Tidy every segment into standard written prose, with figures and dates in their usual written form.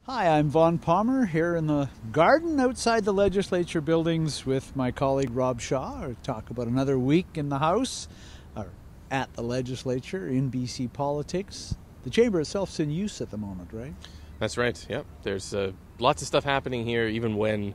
Hi, I'm Vaughn Palmer here in the garden outside the legislature buildings with my colleague Rob Shaw to talk about another week in the House, or at the legislature in BC politics. The chamber itself's in use at the moment, right? That's right, yep. There's lots of stuff happening here even when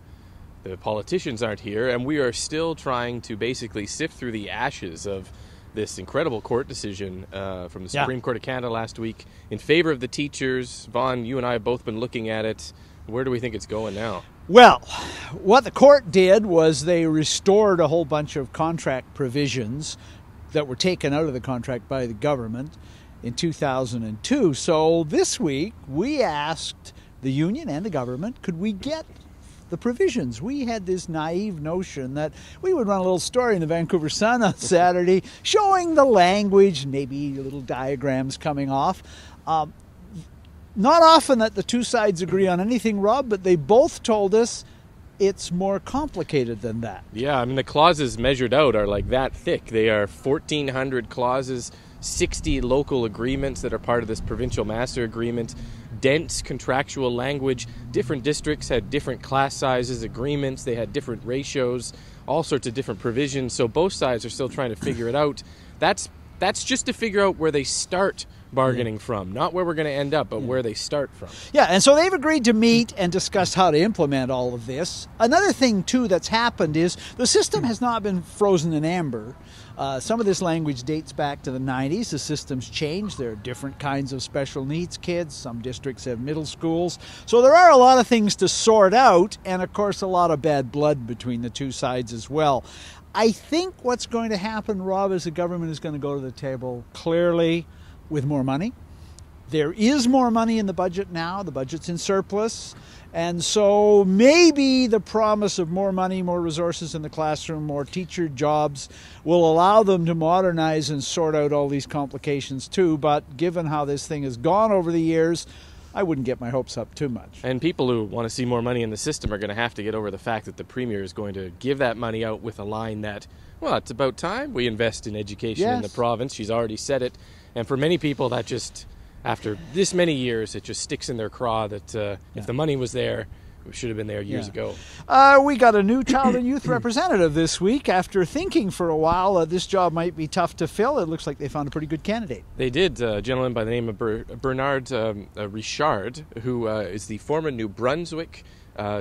the politicians aren't here, and we are still trying to basically sift through the ashes of this incredible court decision from the Supreme Court of Canada last week in favor of the teachers. Vaughn, you and I have both been looking at it. Where do we think it's going now? Well, what the court did was they restored a whole bunch of contract provisions that were taken out of the contract by the government in 2002. So this week we asked the union and the government, could we get the provisions? We had this naive notion that we would run a little story in the Vancouver Sun on Saturday showing the language, maybe little diagrams coming off. Not often that the two sides agree on anything, Rob, but they both told us it's more complicated than that. Yeah, I mean, the clauses measured out are like that thick. They are 1,400 clauses, 60 local agreements that are part of this provincial master agreement, dense contractual language. Different districts had different class sizes, agreements, they had different ratios, all sorts of different provisions, so both sides are still trying to figure it out. That's just to figure out where they start bargaining from, not where we're going to end up, but where they start from. Yeah, and so they've agreed to meet and discuss how to implement all of this. Another thing, too, that's happened is the system has not been frozen in amber. Some of this language dates back to the 90s. The system's changed. There are different kinds of special needs kids. Some districts have middle schools. So there are a lot of things to sort out, and of course a lot of bad blood between the two sides as well. I think what's going to happen, Rob, is the government is going to go to the table clearly with more money. There is more money in the budget now. The budget's in surplus. And so maybe the promise of more money, more resources in the classroom, more teacher jobs will allow them to modernize and sort out all these complications too. But given how this thing has gone over the years, I wouldn't get my hopes up too much. And people who want to see more money in the system are going to have to get over the fact that the Premier is going to give that money out with a line that, well, it's about time we invest in education in the province. She's already said it. And for many people, that just, after this many years, it just sticks in their craw that if the money was there, it should have been there years ago. We got a new child and youth representative this week. After thinking for a while this job might be tough to fill, it looks like they found a pretty good candidate. They did. A gentleman by the name of Bernard Richard, who is the former New Brunswick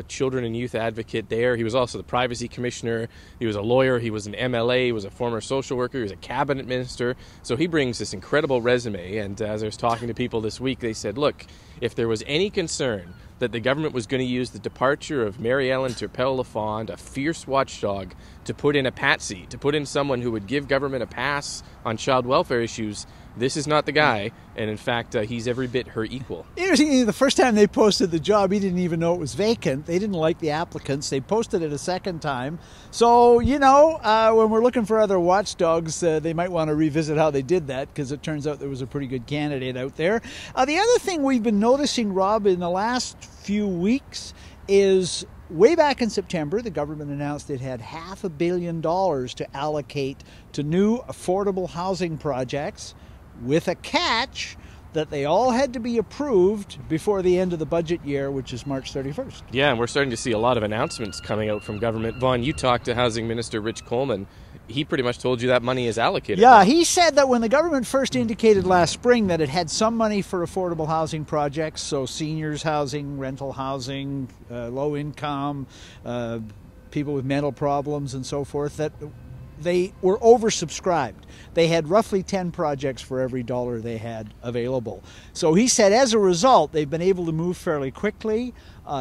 children and youth advocate there. He was also the privacy commissioner. He was a lawyer. He was an MLA. He was a former social worker. He was a cabinet minister. So he brings this incredible resume. And as I was talking to people this week, they said, look, if there was any concern that the government was going to use the departure of Mary Ellen Turpel-Lafond, a fierce watchdog, to put in a patsy, to put in someone who would give government a pass on child welfare issues, this is not the guy, and in fact, he's every bit her equal. Interestingly, the first time they posted the job, he didn't even know it was vacant. They didn't like the applicants. They posted it a second time. So, when we're looking for other watchdogs, they might want to revisit how they did that, because it turns out there was a pretty good candidate out there. The other thing we've been noticing, Rob, in the last few weeks is way back in September, the government announced it had $500 million to allocate to new affordable housing projects, with a catch that they all had to be approved before the end of the budget year, which is March 31st. Yeah, and we're starting to see a lot of announcements coming out from government. Vaughn, you talked to Housing Minister Rich Coleman. He pretty much told you that money is allocated. Yeah, he said that when the government first indicated last spring that it had some money for affordable housing projects, so seniors housing, rental housing, low income, people with mental problems and so forth, that they were oversubscribed. They had roughly 10 projects for every dollar they had available. So he said as a result, they've been able to move fairly quickly.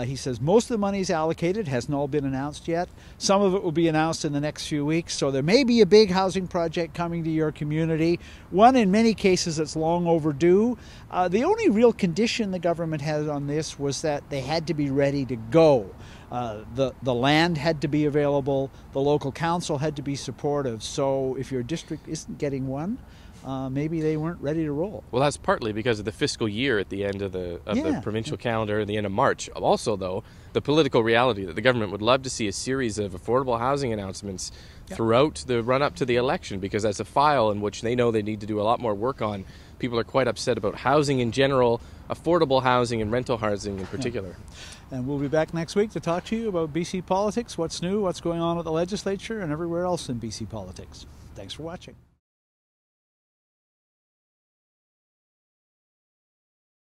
He says most of the money is allocated, hasn't all been announced yet. Some of it will be announced in the next few weeks. So there may be a big housing project coming to your community. One in many cases that's long overdue. The only real condition the government had on this was that they had to be ready to go. The land had to be available. The local council had to be supportive. So if your district isn't getting one, maybe they weren't ready to roll. Well, that's partly because of the fiscal year at the end of the provincial calendar at the end of March. Also, though, the political reality that the government would love to see a series of affordable housing announcements throughout the run-up to the election, because that's a file in which they know they need to do a lot more work on people are quite upset about housing in general, affordable housing and rental housing in particular. And we'll be back next week to talk to you about BC politics, what's new, what's going on with the legislature, and everywhere else in BC politics. Thanks for watching.